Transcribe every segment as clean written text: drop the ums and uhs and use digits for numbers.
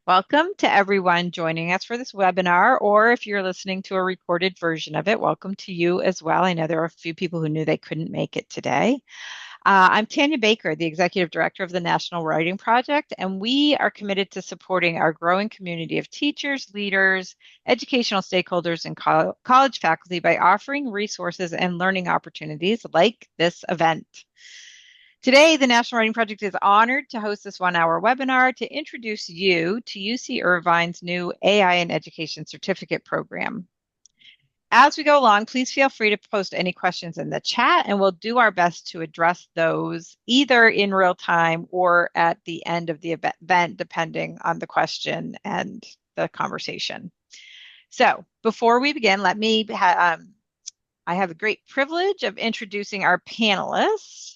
Welcome to everyone joining us for this webinar, or if you're listening to a recorded version of it, welcome to you as well. I know there are a few people who knew they couldn't make it today. I'm Tanya Baker, the Executive Director of the National Writing Project, and we are committed to supporting our growing community of teachers, leaders, educational stakeholders, and college faculty by offering resources and learning opportunities like this event. Today, the National Writing Project is honored to host this 1 hour webinar to introduce you to UC Irvine's new AI in Education certificate program. As we go along, please feel free to post any questions in the chat, and we'll do our best to address those either in real time or at the end of the event, depending on the question and the conversation. So before we begin, I have the great privilege of introducing our panelists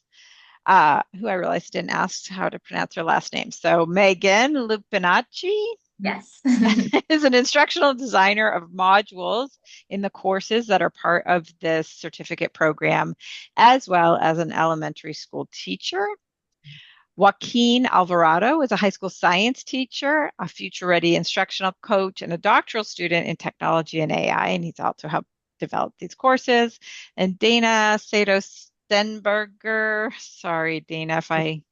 who I realized didn't ask how to pronounce her last name. So Megan Lupinacci Yes. is an instructional designer of modules in the courses that are part of this certificate program, as well as an elementary school teacher. Joaquin Alvarado is a high school science teacher, a future ready instructional coach, and a doctoral student in technology and AI. And he's also helped develop these courses. And Dana Sato Stenberger, sorry, Dana, if I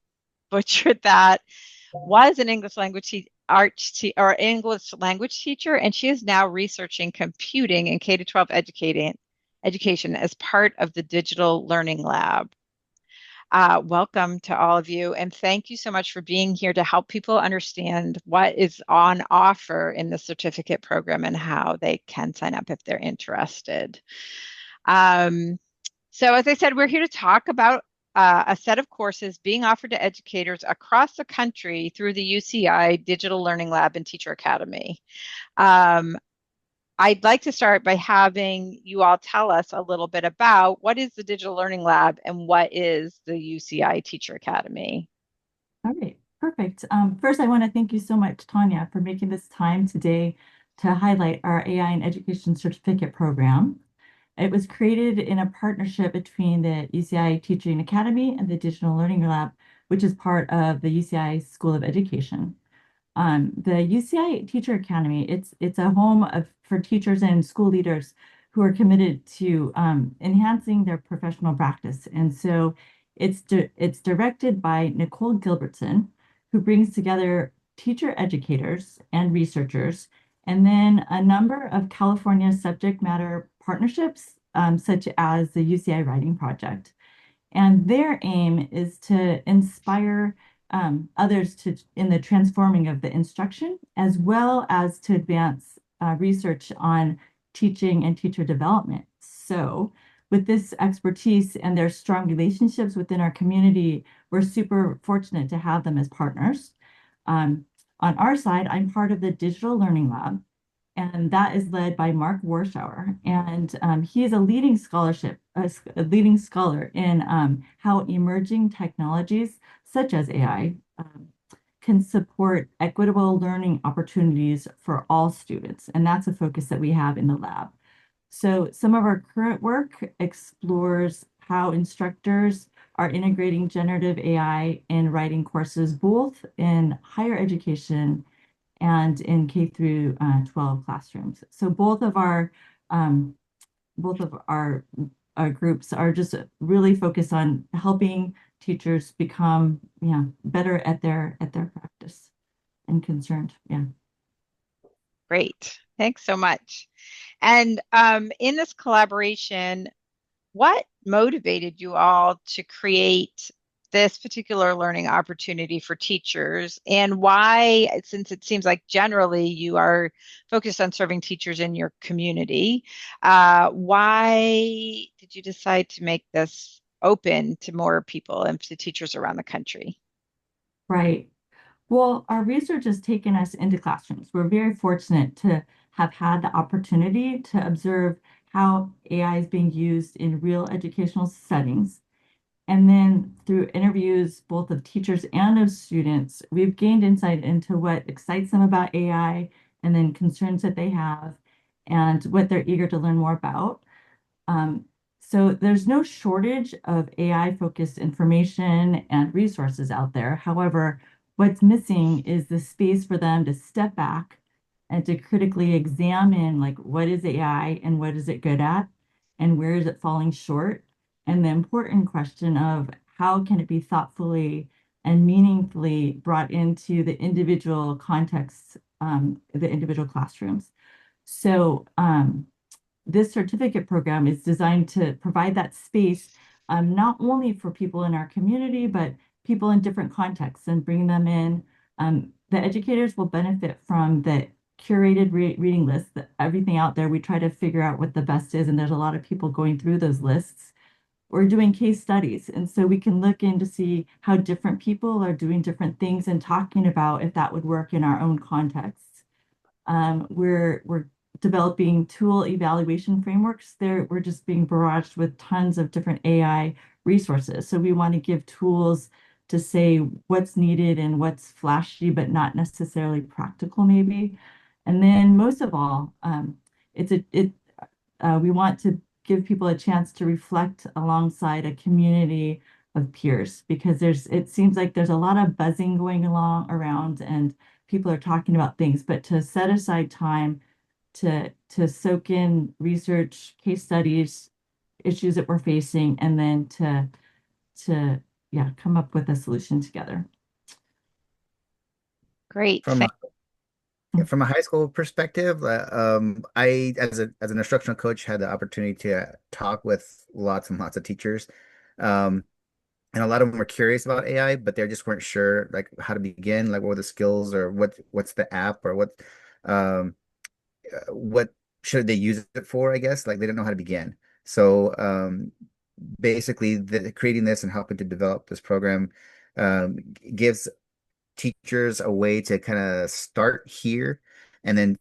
butchered that, was an English language teacher, and she is now researching computing in K-12 education as part of the Digital Learning Lab. Welcome to all of you, and thank you so much for being here to help people understand what is on offer in the certificate program and how they can sign up if they're interested. So as I said, we're here to talk about a set of courses being offered to educators across the country through the UCI Digital Learning Lab and Teacher Academy. Um, I'd like to start by having you all tell us a little bit about what is the Digital Learning Lab and what is the UCI Teacher Academy. All right, perfect. First, I want to thank you so much, Tanya, for making this time today to highlight our AI in Education Certificate Program. It was created in a partnership between the UCI Teaching Academy and the Digital Learning Lab, which is part of the UCI School of Education. The UCI Teacher Academy, it's a home for teachers and school leaders who are committed to enhancing their professional practice. And so it's directed by Nicole Gilbertson, who brings together teacher educators and researchers, and then a number of California subject matter partnerships, such as the UCI Writing Project. And their aim is to inspire others in the transforming of the instruction, as well as to advance research on teaching and teacher development. So with this expertise and their strong relationships within our community, we're super fortunate to have them as partners. On our side, I'm part of the Digital Learning Lab, and that is led by Mark Warschauer. And he is a leading scholar in how emerging technologies such as AI can support equitable learning opportunities for all students. And that's a focus that we have in the lab. So some of our current work explores how instructors are integrating generative AI in writing courses, both in higher education and in K through 12 classrooms. So um, both of our groups are just really focused on helping teachers become better at their practice and concerned. Yeah. Great. Thanks so much. And in this collaboration, what motivated you all to create this particular learning opportunity for teachers, and why, since it seems like generally you are focused on serving teachers in your community, why did you decide to make this open to more people and to teachers around the country? Right. Well, our research has taken us into classrooms. We're very fortunate to have had the opportunity to observe how AI is being used in real educational settings. And then through interviews, both of teachers and of students, we've gained insight into what excites them about AI and then concerns that they have and what they're eager to learn more about. Um, so there's no shortage of AI-focused information and resources out there. However, What's missing is the space for them to step back and to critically examine like what is AI and what is it good at and where is it falling short? And the important question of how can it be thoughtfully and meaningfully brought into the individual contexts, the individual classrooms. So this certificate program is designed to provide that space, not only for people in our community, but people in different contexts and bring them in. The educators will benefit from the curated reading lists, everything out there. We try to figure out what the best is, and there's a lot of people going through those lists. We're doing case studies, and so we can look in to see how different people are doing different things and talking about if that would work in our own contexts. We're developing tool evaluation frameworks. There, we're just being barraged with tons of different AI resources. So we want to give tools to say what's needed and what's flashy, but not necessarily practical, maybe. And then most of all, we want to give people a chance to reflect alongside a community of peers because it seems like there's a lot of buzzing going along around and people are talking about things, but to set aside time to soak in research, case studies, issues that we're facing, and then to yeah, come up with a solution together. Great. From from a high school perspective, I as an instructional coach had the opportunity to talk with lots and lots of teachers, um, and a lot of them were curious about AI, but they just weren't sure like how to begin, like what were the skills or what's the app or um, what should they use it for, I guess. Like they didn't know how to begin. So basically, creating this and helping to develop this program um, gives teachers a way to kind of start here and then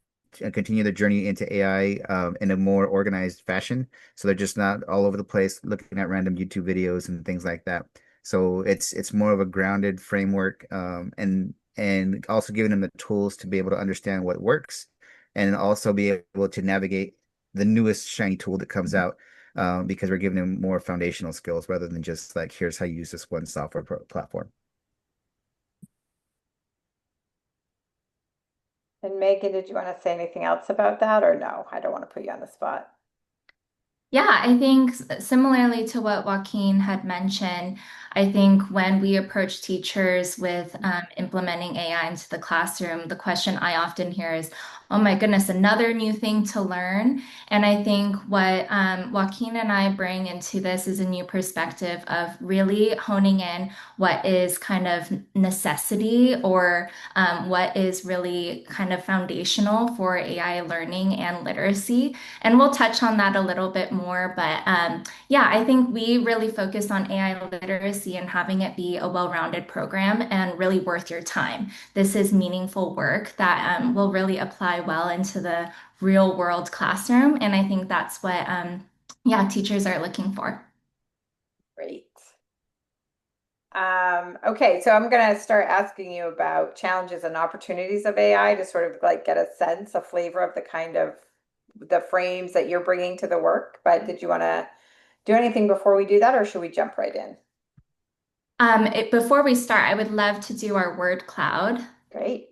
continue their journey into AI in a more organized fashion. So they're just not all over the place looking at random YouTube videos and things like that. So it's more of a grounded framework and also giving them the tools to be able to understand what works and also be able to navigate the newest shiny tool that comes out because we're giving them more foundational skills rather than just like here's how you use this one software platform. And Megan, did you want to say anything else about that or no? I don't want to put you on the spot. Yeah, I think similarly to what Joaquin had mentioned, I think when we approach teachers with implementing AI into the classroom, the question I often hear is, oh my goodness, another new thing to learn. And I think what Joaquin and I bring into this is a new perspective of really honing in what is kind of necessity or what is really kind of foundational for AI learning and literacy. And we'll touch on that a little bit more. But yeah, I think we really focus on AI literacy and having it be a well-rounded program and really worth your time. This is meaningful work that will really apply well into the real world classroom. And I think that's what, yeah, teachers are looking for. Great. Okay, so I'm going to start asking you about challenges and opportunities of AI to sort of like get a sense, a flavor of the kind of the frames that you're bringing to the work. But did you want to do anything before we do that, or should we jump right in? Before we start, I would love to do our word cloud. Great.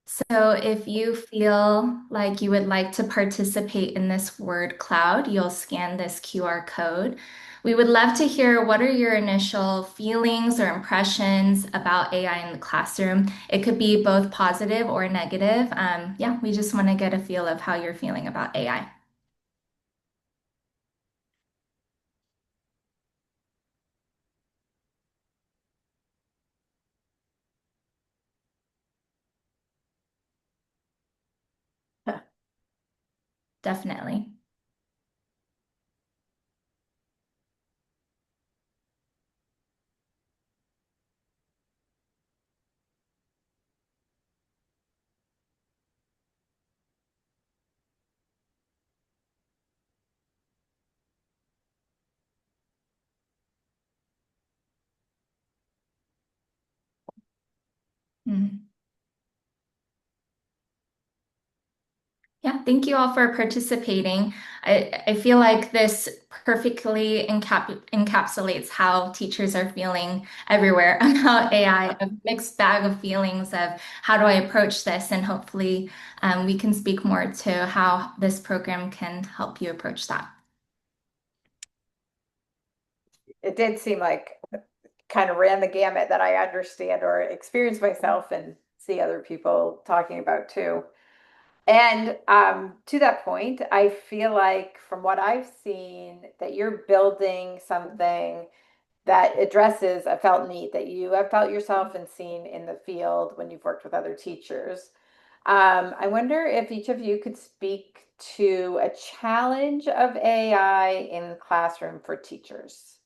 So if you feel like you would like to participate in this word cloud, you'll scan this QR code. We would love to hear what are your initial feelings or impressions about AI in the classroom. It could be both positive or negative. Yeah, we just want to get a feel of how you're feeling about AI. Definitely. Mhm. Yeah, thank you all for participating. I feel like this perfectly encapsulates how teachers are feeling everywhere about AI, a mixed bag of feelings of how do I approach this, and hopefully we can speak more to how this program can help you approach that. It did seem like kind of ran the gamut that I understand or experience myself and see other people talking about too. And to that point, I feel like from what I've seen, that you're building something that addresses a felt need that you have felt yourself and seen in the field when you've worked with other teachers. I wonder if each of you could speak to a challenge of AI in the classroom for teachers.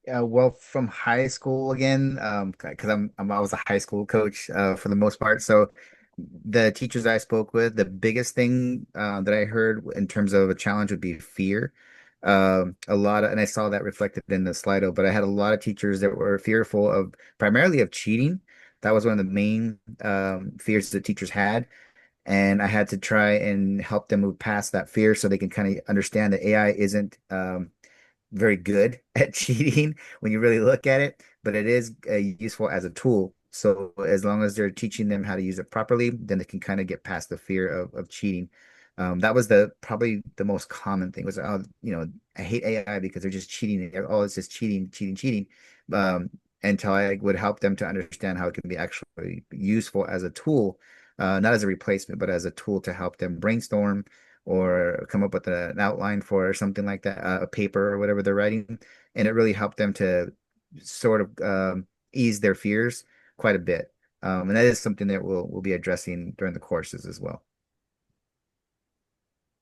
Well, from high school again, because I was a high school coach for the most part. So the teachers I spoke with, the biggest thing that I heard in terms of a challenge would be fear. A lot of, and I saw that reflected in the Slido, but I had a lot of teachers that were fearful of primarily of cheating. That was one of the main fears that teachers had. And I had to try and help them move past that fear so they can kind of understand that AI isn't very good at cheating when you really look at it, but it is useful as a tool. So as long as they're teaching them how to use it properly, then they can kind of get past the fear of cheating. That was the probably the most common thing was, oh, I hate AI because they're just cheating. Oh, it's just cheating, cheating, cheating. Um, until I would help them to understand how it can be actually useful as a tool, not as a replacement, but as a tool to help them brainstorm or come up with an outline for something like that, a paper or whatever they're writing. And it really helped them to sort of ease their fears quite a bit. And that is something that we'll be addressing during the courses as well.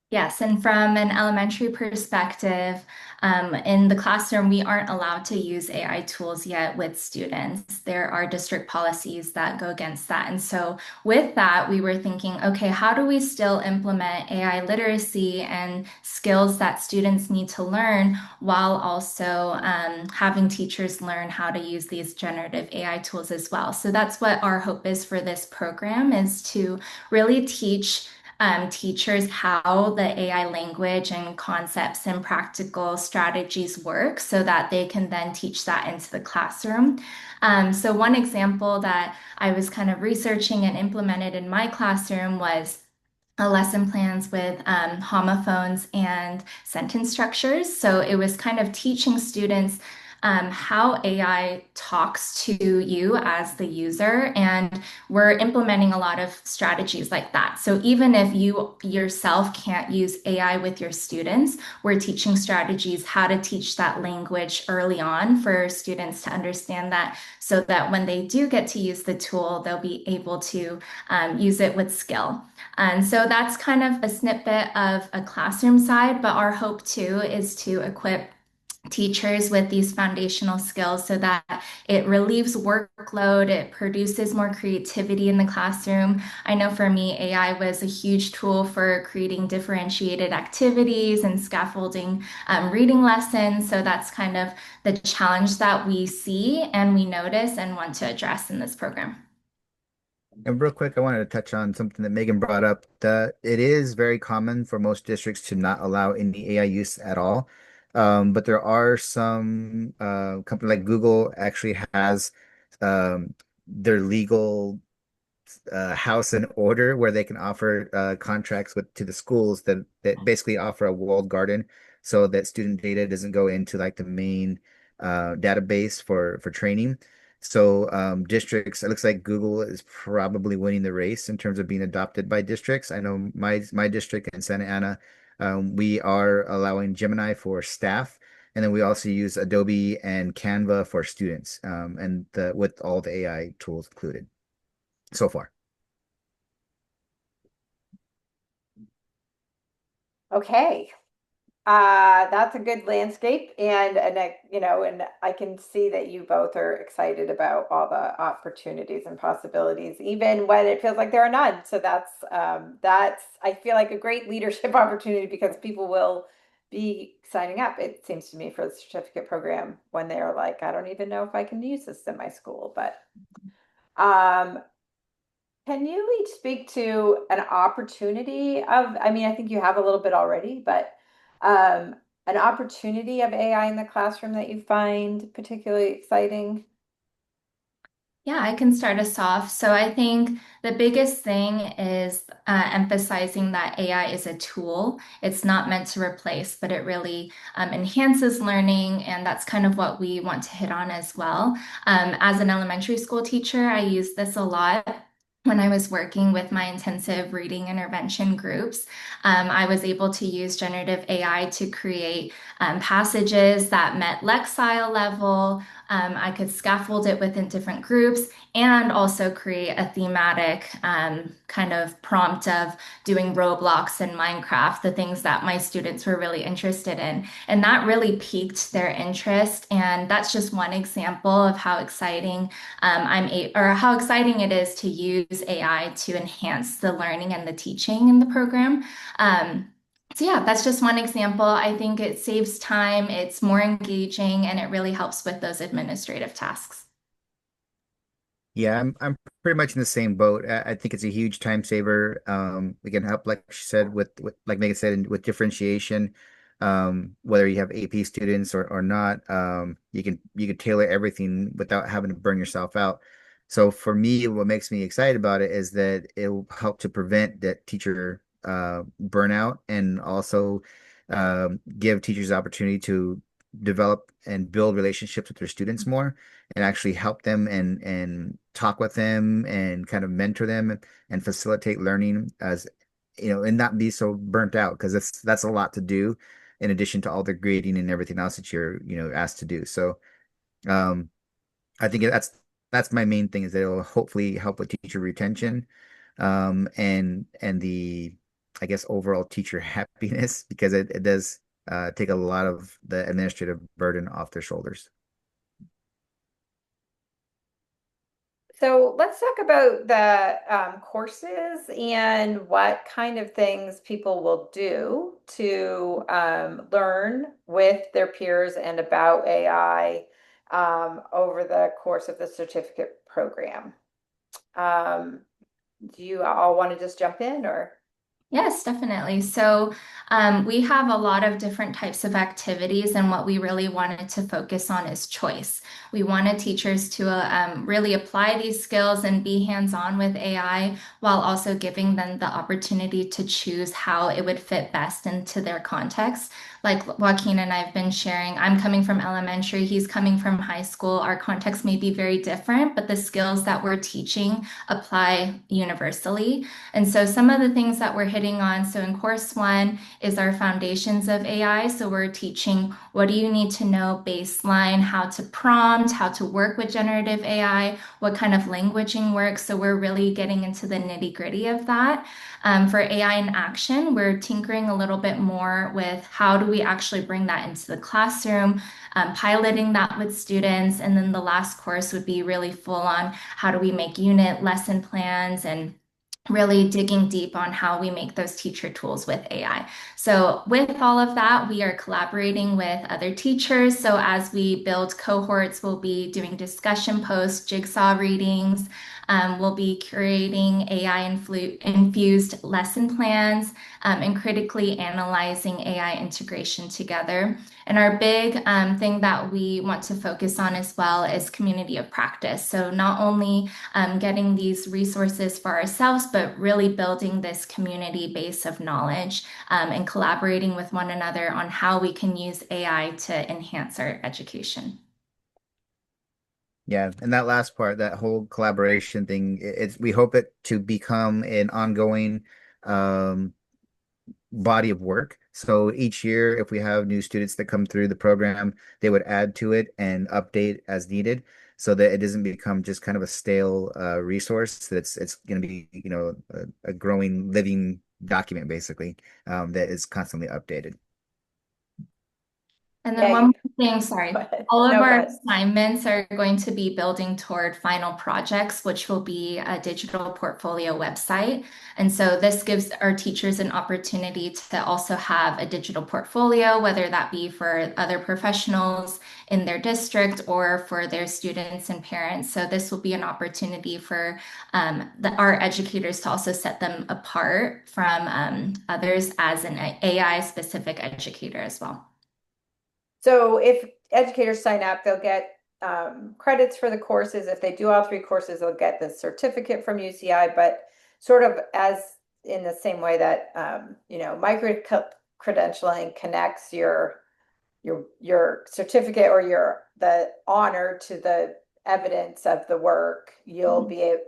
Yes, and from an elementary perspective, in the classroom, we aren't allowed to use AI tools yet with students. There are district policies that go against that. And so, with that, we were thinking, okay, how do we still implement AI literacy and skills that students need to learn while also having teachers learn how to use these generative AI tools as well? So, that's what our hope is for this program is to really teach teachers how the AI language and concepts and practical strategies work so that they can then teach that into the classroom. So, one example that I was kind of researching and implemented in my classroom was lesson plans with homophones and sentence structures. So it was kind of teaching students how AI talks to you as the user, and we're implementing a lot of strategies like that. So even if you yourself can't use AI with your students, we're teaching strategies how to teach that language early on for students to understand that so that when they do get to use the tool, they'll be able to use it with skill. And so that's kind of a snippet of a classroom side, but our hope too is to equip teachers with these foundational skills so that it relieves workload, it produces more creativity in the classroom. I know for me, AI was a huge tool for creating differentiated activities and scaffolding reading lessons. So that's kind of the challenge that we see and we notice and want to address in this program. And real quick, I wanted to touch on something that Megan brought up. That it is very common for most districts to not allow any AI use at all. But there are some company like Google actually has their legal house in order where they can offer contracts with to the schools that basically offer a walled garden so that student data doesn't go into like the main database for training. So districts, it looks like Google is probably winning the race in terms of being adopted by districts. I know my district in Santa Ana, we are allowing Gemini for staff, and then we also use Adobe and Canva for students, and with all the AI tools included so far. Okay. That's a good landscape and I can see that you both are excited about all the opportunities and possibilities, even when it feels like there are none. So that's I feel like a great leadership opportunity because people will be signing up, it seems to me, for the certificate program when they're like, I don't even know if I can use this in my school. But um Can you each speak to an opportunity of, I mean, I think you have a little bit already, but an opportunity of AI in the classroom that you find particularly exciting? Yeah, I can start us off. So I think the biggest thing is emphasizing that AI is a tool. It's not meant to replace, but it really enhances learning. And that's kind of what we want to hit on as well. As an elementary school teacher, I use this a lot. When I was working with my intensive reading intervention groups, I was able to use generative AI to create passages that met Lexile level. I could scaffold it within different groups and also create a thematic kind of prompt of doing Roblox and Minecraft, the things that my students were really interested in. And that really piqued their interest. And that's just one example of how exciting or how exciting it is to use AI to enhance the learning and the teaching in the program. So yeah, that's just one example. I think it saves time, it's more engaging, and it really helps with those administrative tasks. Yeah, I'm pretty much in the same boat. I think it's a huge time saver. We can help, like she said, with like Megan said, with differentiation. Whether you have AP students or not, you can tailor everything without having to burn yourself out. So for me, what makes me excited about it is that it will help to prevent that teacher burnout and also give teachers the opportunity to develop and build relationships with their students more and actually help them and talk with them and kind of mentor them and facilitate learning as and not be so burnt out because that's a lot to do in addition to all the grading and everything else that you're asked to do. So um I think that's my main thing is that it'll hopefully help with teacher retention and the I guess overall teacher happiness because it does take a lot of the administrative burden off their shoulders. So let's talk about the courses and what kind of things people will do to learn with their peers and about AI over the course of the certificate program. Um, do you all want to just jump in or? Yes, definitely. So we have a lot of different types of activities, and what we really wanted to focus on is choice. We wanted teachers to really apply these skills and be hands-on with AI while also giving them the opportunity to choose how it would fit best into their context. Like Joaquin and I have been sharing, I'm coming from elementary, he's coming from high school. Our context may be very different, but the skills that we're teaching apply universally. And so some of the things that we're hitting on, so in course one is our foundations of AI. So we're teaching what do you need to know baseline, how to prompt, how to work with generative AI, what kind of languaging works. So we're really getting into the nitty gritty of that. For AI in action, we're tinkering a little bit more with how do we actually bring that into the classroom, piloting that with students. And then the last course would be really full on how do we make unit lesson plans and really digging deep on how we make those teacher tools with AI. So with all of that, we are collaborating with other teachers. So as we build cohorts, we'll be doing discussion posts, jigsaw readings. We'll be curating AI infused lesson plans and critically analyzing AI integration together. And our big thing that we want to focus on as well is community of practice. So not only getting these resources for ourselves, but really building this community base of knowledge and collaborating with one another on how we can use AI to enhance our education. Yeah, and that last part, that whole collaboration thing, it's we hope it to become an ongoing um body of work. So each year, if we have new students that come through the program, they would add to it and update as needed so that it doesn't become just kind of a stale resource. That it's going to be, a growing, living document basically that is constantly updated. And then Yeah, one you, more thing, sorry. go ahead. All of No, go our ahead. assignments are going to be building toward final projects, which will be a digital portfolio website. And so this gives our teachers an opportunity to also have a digital portfolio, whether that be for other professionals in their district or for their students and parents. So this will be an opportunity for our educators to also set them apart from others as an AI specific educator as well. So if educators sign up, they'll get credits for the courses. If they do all three courses, they'll get the certificate from UCI, but sort of as in the same way that micro credentialing connects your certificate or the honor to the evidence of the work,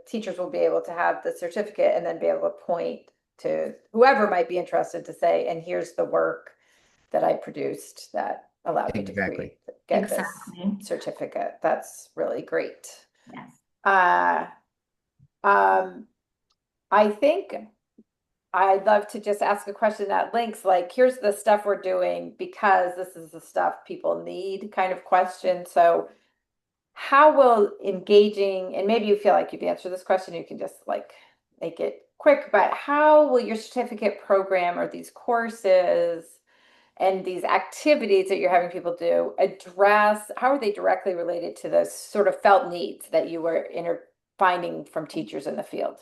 teachers will be able to have the certificate and then be able to point to whoever might be interested to say, and here's the work that I produced that allowed me to Exactly. get this Exactly. certificate. That's really great. Yes. Uh, um, I think I'd love to just ask a question that links like, here's the stuff we're doing because this is the stuff people need kind of question. So how will engaging, and maybe you feel like you've answered this question, you can just like make it quick, but how will your certificate program or these courses and these activities that you're having people do address, how are they directly related to the sort of felt needs that you were finding from teachers in the field?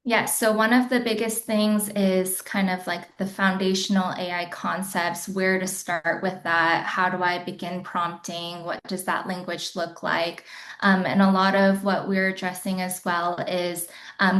Yes, so one of the biggest things is kind of like the foundational AI concepts, where to start with that, how do I begin prompting, what does that language look like? And a lot of what we're addressing as well is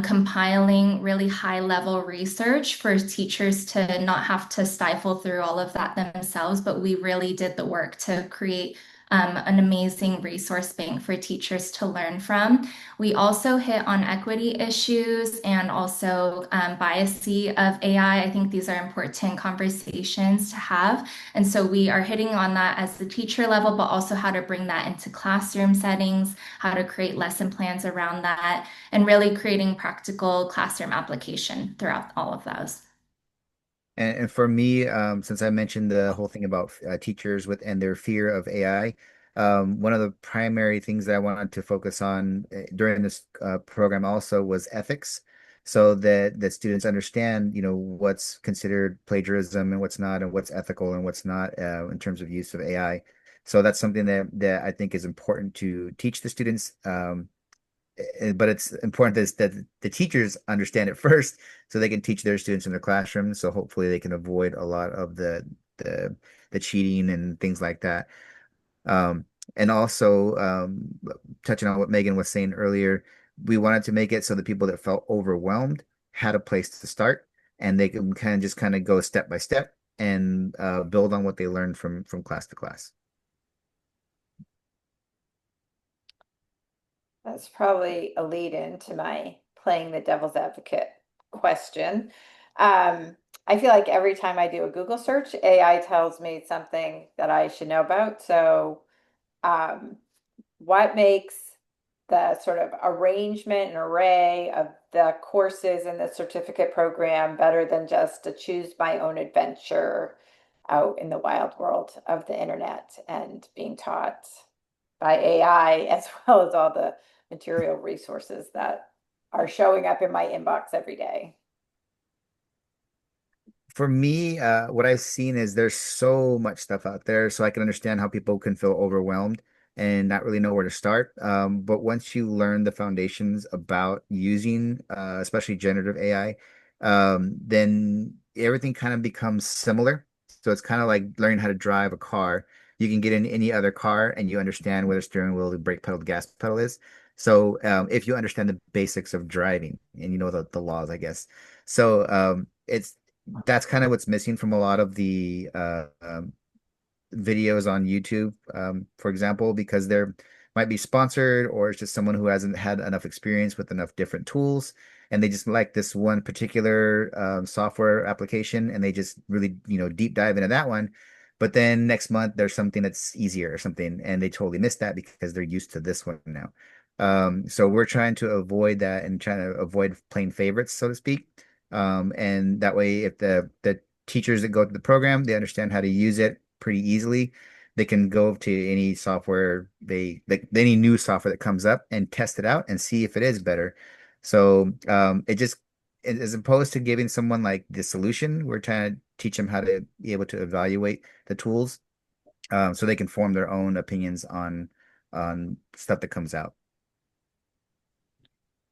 compiling really high level research for teachers to not have to stifle through all of that themselves, but we really did the work to create an amazing resource bank for teachers to learn from. We also hit on equity issues and also biases of AI. I think these are important conversations to have. And so we are hitting on that as the teacher level, but also how to bring that into classroom settings, how to create lesson plans around that, and really creating practical classroom application throughout all of those. And for me, since I mentioned the whole thing about teachers with and their fear of AI, one of the primary things that I wanted to focus on during this program also was ethics, so that students understand, what's considered plagiarism and what's not, and what's ethical and what's not in terms of use of AI. So that's something that I think is important to teach the students. But it's important that the teachers understand it first so they can teach their students in their classroom. So hopefully they can avoid a lot of the, the cheating and things like that. Um, and also touching on what Megan was saying earlier, we wanted to make it so that people that felt overwhelmed had a place to start and they can kind of go step by step and build on what they learned from class to class. That's probably a lead in to my playing the devil's advocate question. I feel like every time I do a Google search, AI tells me something that I should know about. So, um, what makes the sort of arrangement and array of the courses in the certificate program better than just to choose my own adventure out in the wild world of the internet and being taught by AI, as well as all the material resources that are showing up in my inbox every day? For me, what I've seen is there's so much stuff out there, so I can understand how people can feel overwhelmed and not really know where to start. But once you learn the foundations about using, especially generative AI, then everything kind of becomes similar. So it's kind of like learning how to drive a car. You can get in any other car and you understand where the steering wheel, the brake pedal, the gas pedal is. So if you understand the basics of driving and you know the laws, I guess. So it's that's kind of what's missing from a lot of the videos on YouTube, for example, because they're might be sponsored or it's just someone who hasn't had enough experience with enough different tools and they just like this one particular software application and they just really, deep dive into that one. But then next month there's something that's easier or something and they totally missed that because they're used to this one now. So we're trying to avoid that and trying to avoid playing favorites, so to speak. And that way, if the teachers that go to the program, they understand how to use it pretty easily. They can go to any software they like any new software that comes up and test it out and see if it is better. So it just as opposed to giving someone like the solution, we're trying to teach them how to be able to evaluate the tools so they can form their own opinions on stuff that comes out.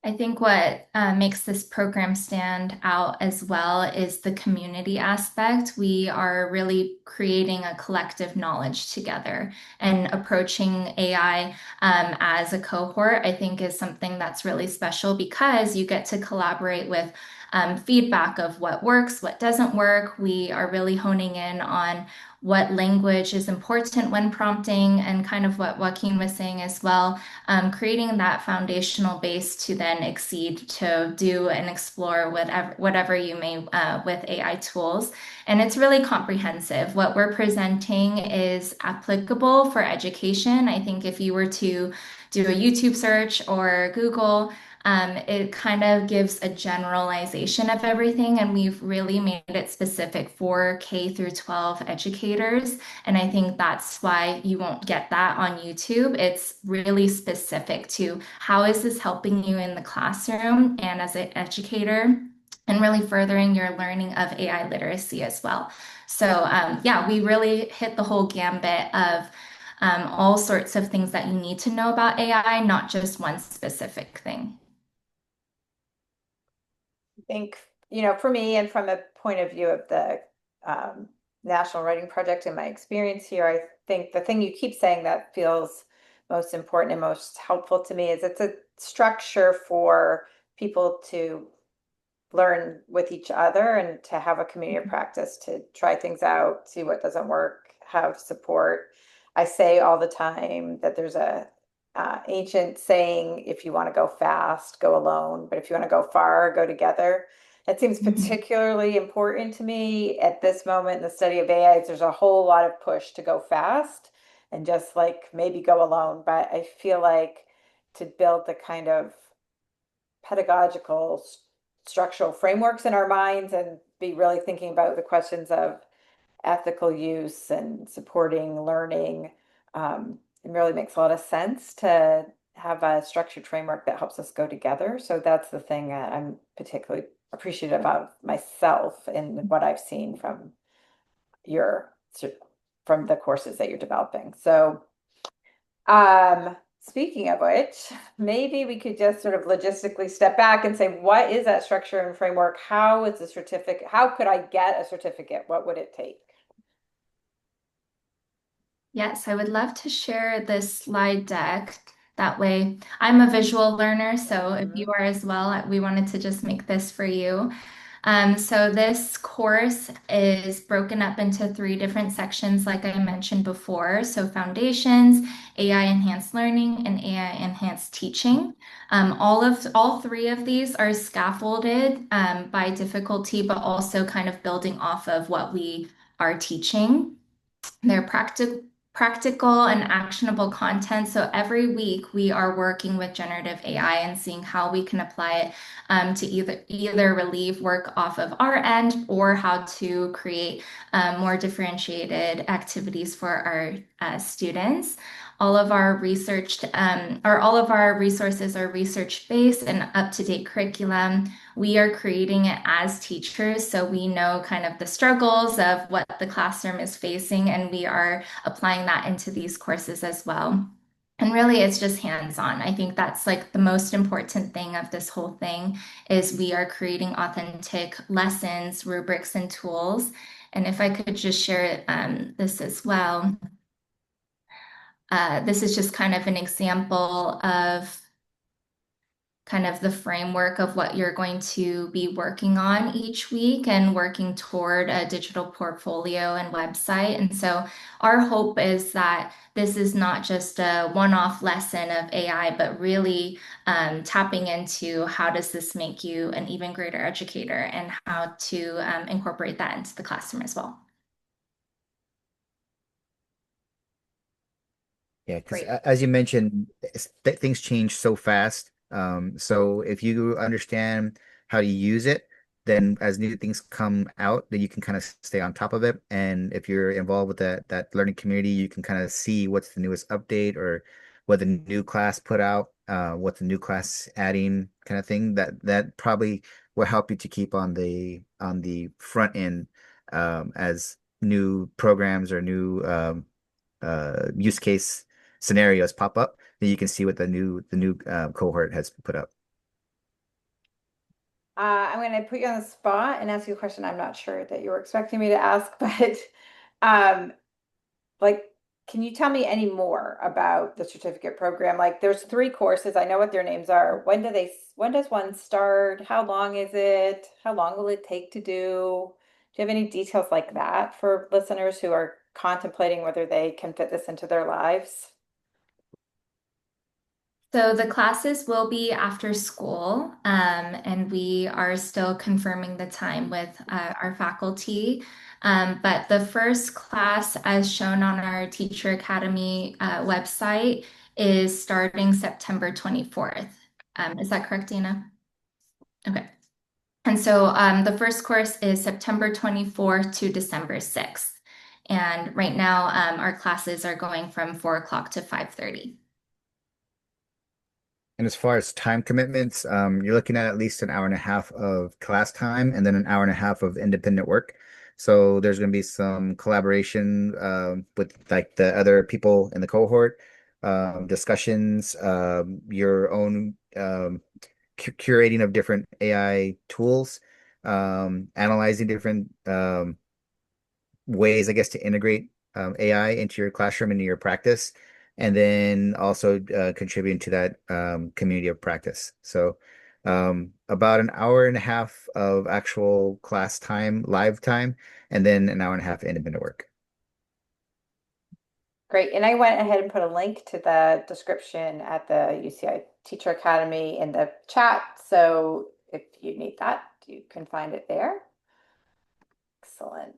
I think what makes this program stand out as well is the community aspect. We are really creating a collective knowledge together and approaching AI as a cohort, I think is something that's really special because you get to collaborate with feedback of what works, what doesn't work. We are really honing in on what language is important when prompting and kind of what Joaquin was saying as well, creating that foundational base to then exceed to do and explore whatever you may with AI tools. And it's really comprehensive. What we're presenting is applicable for education. I think if you were to do a YouTube search or Google, it kind of gives a generalization of everything, and we've really made it specific for K through 12 educators. And I think that's why you won't get that on YouTube. It's really specific to how is this helping you in the classroom and as an educator, and really furthering your learning of AI literacy as well. So, yeah, we really hit the whole gambit of all sorts of things that you need to know about AI, not just one specific thing. I think, for me and from a point of view of the National Writing Project and my experience here, I think the thing you keep saying that feels most important and most helpful to me is it's a structure for people to learn with each other and to have a community of practice, to try things out, see what doesn't work, have support. I say all the time that there's a ancient saying, if you want to go fast, go alone, but if you want to go far, go together. That seems Mhm. particularly important to me at this moment in the study of AI. There's a whole lot of push to go fast and just like maybe go alone. But I feel like to build the kind of pedagogical structural frameworks in our minds and be really thinking about the questions of ethical use and supporting learning. It really makes a lot of sense to have a structured framework that helps us go together. So that's the thing that I'm particularly appreciative of myself and what I've seen your from the courses that you're developing. So speaking of which, maybe we could just sort of logistically step back and say, what is that structure and framework? How is the certificate? How could I get a certificate? What would it take? Yes, I would love to share this slide deck. That way, I'm a visual learner, so if you Mhm. are as well, we wanted to just make this for you. So this course is broken up into three different sections, like I mentioned before. So foundations, AI enhanced learning, and AI enhanced teaching. All three of these are scaffolded by difficulty, but also kind of building off of what we are teaching. They're practical and actionable content. So every week we are working with generative AI and seeing how we can apply it to either relieve work off of our end or how to create more differentiated activities for our students. All of our resources are research-based and up-to-date curriculum. We are creating it as teachers, so we know kind of the struggles of what the classroom is facing, and we are applying that into these courses as well. And really, it's just hands-on. I think that's like the most important thing of this whole thing is we are creating authentic lessons, rubrics, and tools. And if I could just share this as well. This is just kind of an example of kind of the framework of what you're going to be working on each week and working toward a digital portfolio and website. And so our hope is that this is not just a one-off lesson of AI, but really tapping into how does this make you an even greater educator and how to incorporate that into the classroom as well. Yeah, because Great. as you mentioned, things change so fast. So if you understand how to use it, then as new things come out, then you can kind of stay on top of it. And if you're involved with that learning community, you can kind of see what's the newest update or what the new class put out, what the new class adding kind of thing. That probably will help you to keep on the front end as new programs or new use case scenarios pop up. Then you can see what the new cohort has put up. I'm going to put you on the spot and ask you a question I'm not sure that you were expecting me to ask, but um, like, can you tell me any more about the certificate program? Like, there's three courses. I know what their names are. When does one start? How long is it? How long will it take to do? Do you have any details like that for listeners who are contemplating whether they can fit this into their lives? So the classes will be after school, and we are still confirming the time with our faculty. But the first class, as shown on our Teacher Academy website, is starting September 24th. Is that correct, Dana? Okay. And so the first course is September 24th to December 6th. And right now, our classes are going from 4 o'clock to 5:30. And as far as time commitments, you're looking at least an hour and a half of class time and then an hour and a half of independent work. So there's going to be some collaboration with like the other people in the cohort, discussions, your own curating of different AI tools, analyzing different ways, I guess, to integrate AI into your classroom, into your practice, and then also contributing to that community of practice. So, about an hour and a half of actual class time, live time, and then an hour and a half independent work. Great. And I went ahead and put a link to the description at the UCI Teacher Academy in the chat. So if you need that, you can find it there. Excellent.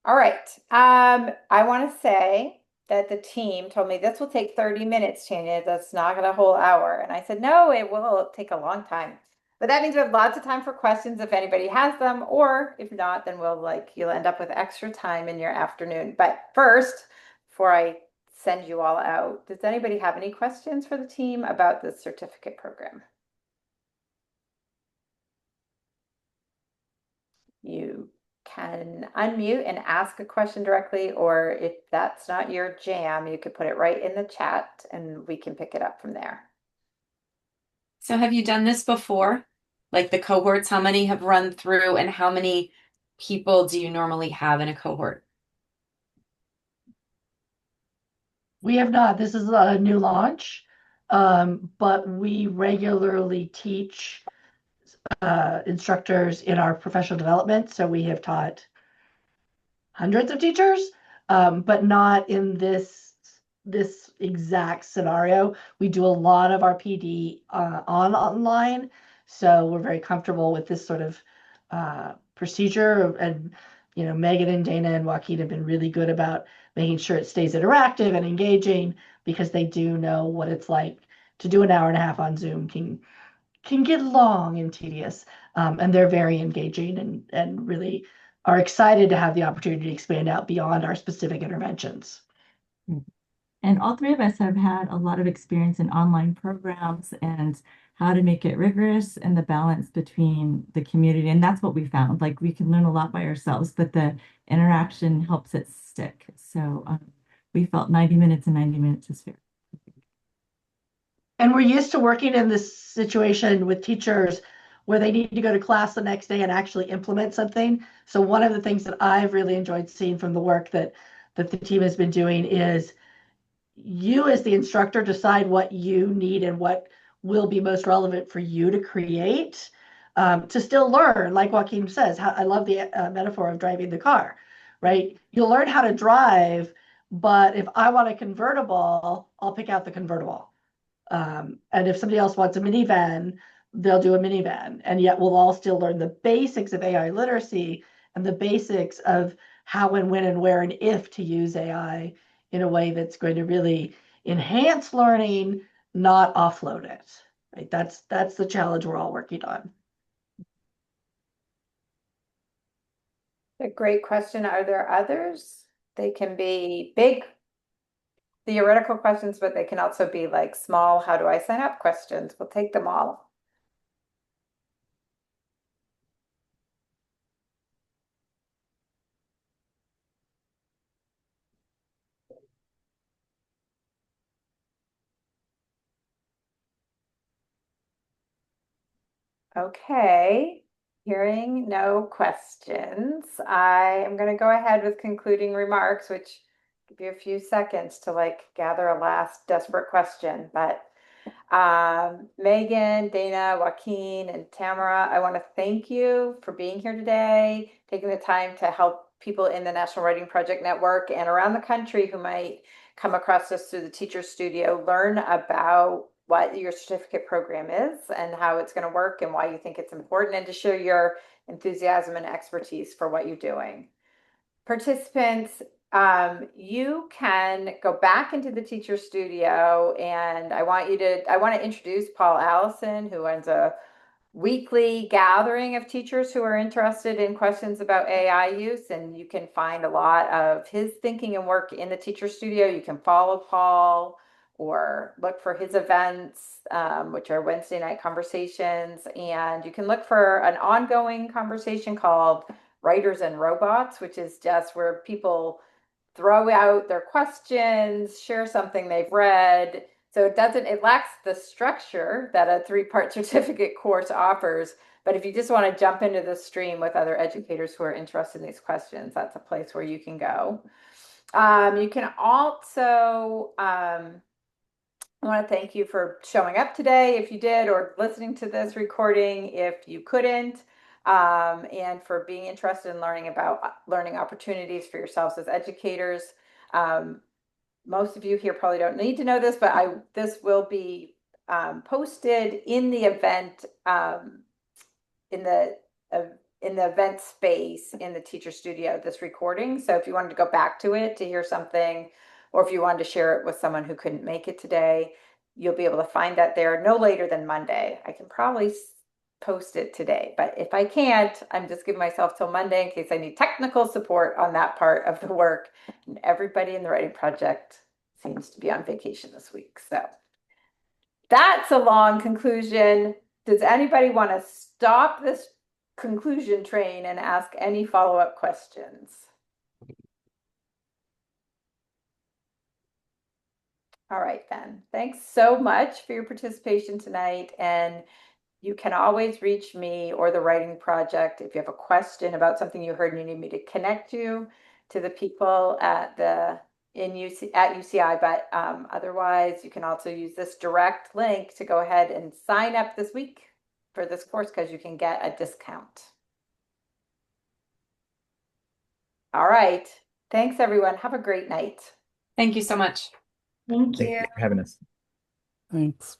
All right. I want to say that the team told me this will take 30 minutes, Tanya. That's not a whole hour. And I said, no, it will take a long time. But that means we have lots of time for questions if anybody has them, or if not, then you'll end up with extra time in your afternoon. But first, before I send you all out, does anybody have any questions for the team about the certificate program? You can unmute and ask a question directly, or if that's not your jam, you could put it right in the chat and we can pick it up from there. So have you done this before? Like the cohorts, how many have run through and how many people do you normally have in a cohort? We have not. This is a new launch, but we regularly teach instructors in our professional development. So we have taught hundreds of teachers, but not in this exact scenario. We do a lot of our PD online, so we're very comfortable with this sort of procedure. And Megan and Dana and Joaquin have been really good about making sure it stays interactive and engaging because they do know what it's like to do an hour and a half on Zoom can get long and tedious, and they're very engaging and really are excited to have the opportunity to expand out beyond our specific interventions. And all three of us have had a lot of experience in online programs and how to make it rigorous and the balance between the community. And that's what we found. Like we can learn a lot by ourselves, but the interaction helps it stick. So we felt 90 minutes and 90 minutes is fair. And we're used to working in this situation with teachers where they need to go to class the next day and actually implement something. So one of the things that I've really enjoyed seeing from the work that the team has been doing is you as the instructor decide what you need and what will be most relevant for you to create to still learn. Like Joaquin says, I love the metaphor of driving the car, right? You'll learn how to drive, but if I want a convertible, I'll pick out the convertible. And if somebody else wants a minivan, they'll do a minivan. And yet we'll all still learn the basics of AI literacy and the basics of how and when and where and if to use AI in a way that's going to really enhance learning, not offload it. Right? That's the challenge we're all working on. A great question. Are there others? They can be big theoretical questions, but they can also be like small, how do I sign up questions? We'll take them all. Okay, hearing no questions, I am going to go ahead with concluding remarks, which give you a few seconds to like gather a last desperate question. But Megan, Dana, Joaquin, and Tamara, I want to thank you for being here today, taking the time to help people in the National Writing Project Network and around the country who might come across this through the Teacher Studio, learn about what your certificate program is and how it's going to work and why you think it's important, and to share your enthusiasm and expertise for what you're doing. Participants, you can go back into the Teacher Studio, and I want to introduce Paul Allison, who runs a weekly gathering of teachers who are interested in questions about AI use, and you can find a lot of his thinking and work in the Teacher Studio. You can follow Paul or look for his events, which are Wednesday night conversations, and you can look for an ongoing conversation called Writers and Robots, which is just where people throw out their questions, share something they've read. So it lacks the structure that a 3-part certificate course offers. But if you just want to jump into the stream with other educators who are interested in these questions, that's a place where you can go. You can also, I want to thank you for showing up today if you did, or listening to this recording if you couldn't, and for being interested in learning about learning opportunities for yourselves as educators. Most of you here probably don't need to know this, but this will be posted in the event, in the uh, in the event space in the Teacher Studio, this recording. So if you wanted to go back to it to hear something, or if you wanted to share it with someone who couldn't make it today, you'll be able to find that there no later than Monday. I can probably post it today, but if I can't, I'm just giving myself till Monday in case I need technical support on that part of the work. And everybody in the writing project seems to be on vacation this week. So that's a long conclusion. Does anybody want to stop this conclusion train and ask any follow-up questions? All right, then. Thanks so much for your participation tonight. And you can always reach me or the writing project if you have a question about something you heard and you need me to connect you to the people at UCI. But otherwise, you can also use this direct link to go ahead and sign up this week for this course because you can get a discount. All right. Thanks, everyone. Have a great night. Thank you so much. Thank Thank you. you for having us. Thanks.